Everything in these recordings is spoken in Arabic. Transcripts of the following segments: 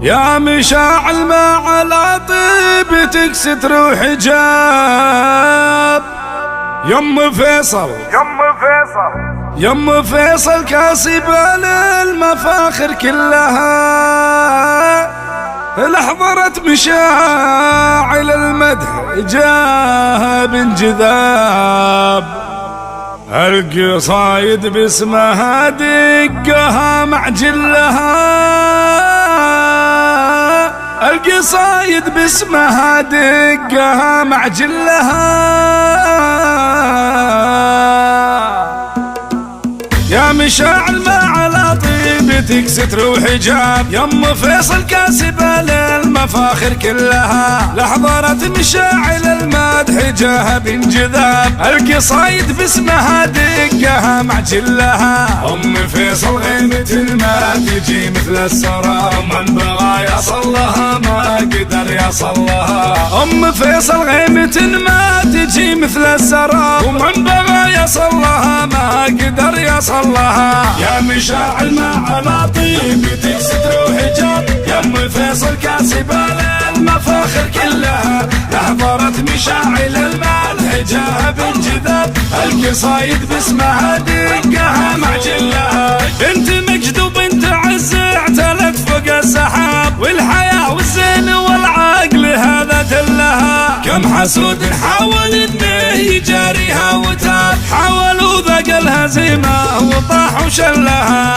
يا مشاعل ما على طيبتك ستر وحجاب. يم فيصل يم فيصل كاسبة للمفاخر كلها، لحضرت مشاعل المدح جاب انجذاب. القصايد باسمها دقها معجلها، القصايد باسمها دقها معجلها. يا مشاعل ما على طيبتك ستر وحجاب. يم فيصل كاسبة للمفاخر كلها، لحضرت مشاعل المدح جاها بانجذاب. القصايد باسمها دقها معجلها. ام فيصل غيمة ما تجي مثل السراب، من بغى يصل لها ما قدر يصل لها. ام فيصل غيمة ما تجي مثل السراب، ومن بغى يصل لها ما قدر يصل لها. يا مشاعل ما على طيبتك ستر وحجاب. يم فيصل كاسبة للمفاخر كلها، لحضرت مشاعل المدح جاها بانجذاب. القصايد باسمها دقها معجلها. بنت مجد وبنت عز اعتلت فوق السحاب، والحياة والزين والعقل هذا دلها. كم حسود حاول انه يجاريها وتاب، حاولوا ذاق الهزيمة وطاح وشلها.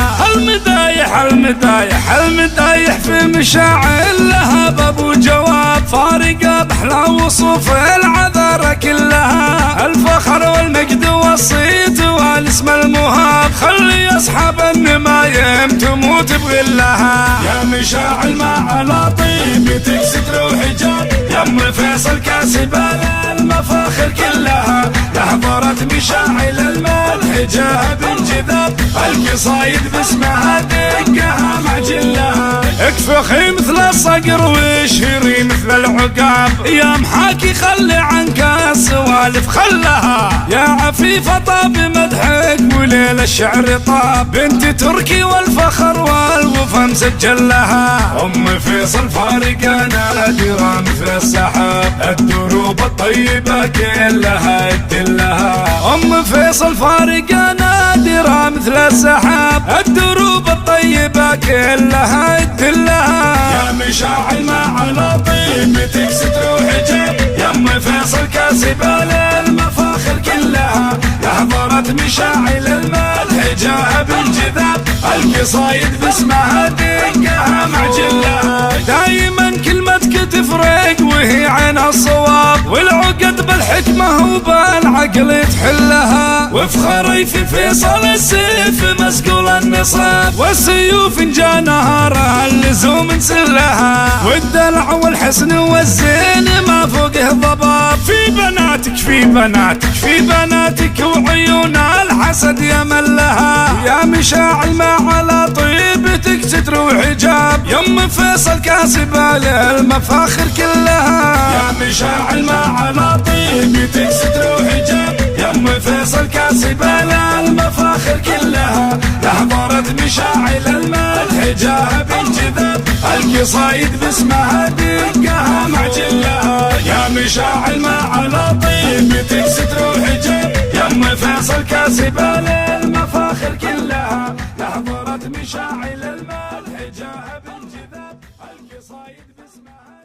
المدايح في مشاعل لها باب وجواب، فارقة بأحلى وصوف العذارى كلها. الفخر والمجد والصيت والاسم المهاب، خلي اصحاب النمايم تموت بغلها. يا مشاعل ما على طيبتك ستر وحجاب. يم فيصل كاسبة للمفاخر كلها، لحضرت مشاعل المدح جاها بانجذاب. القصايد باسمها دقها معجلها. اكفخي مثل الصقر واشهري مثل العقاب، يا محاكي خلي عنك السوالف خلها. يا عفيفة طاب مدحك وليل الشعر طاب، بنت تركي والفخر والوفا مسجل لها. ام فيصل فارقة نادرة مثل السحاب، الدروب الطيبة كلها تدلها. ام فيصل فارقة نادرة مثل السحاب، الدروب الطيبة كلها تدلها. يا مشاعل ما على طيبتك ستر وحجاب. يم فيصل كاسبة للمفاخر كلها، لحضرت مشاعل المدح جاها بانجذاب. القصايد باسمها دقها معجلها. دايما كلمتك تفرق وهي عين الصواب، والعقد بالحكمة وبالعقل تحلها. وافخري في فيصل السيف مسقول النصاب، والسيوف ان جا نهارها اللزوم نسلها. والدلع والحسن والزين ما فوقه ضباب، في بناتك في بناتك في بناتك وعيون الحسد يملها. يا مشاعل ما على طيبتك ستر وحجاب. يم فيصل كاسبة للمفاخر كلها، يا مشاعل ما على طيبتك ستر وحجاب. يم فيصل كاسبة للمفاخر كلها، لحضرت مشاعل المدح جاها بانجذاب. القصايد باسمها دقها معجلها. يا مشاعل ما على طيبتك ستر وحجاب. يم فيصل كاسبة للمفاخر كلها، لحضرت مشاعل المدح جاها بانجذاب. القصايد باسمها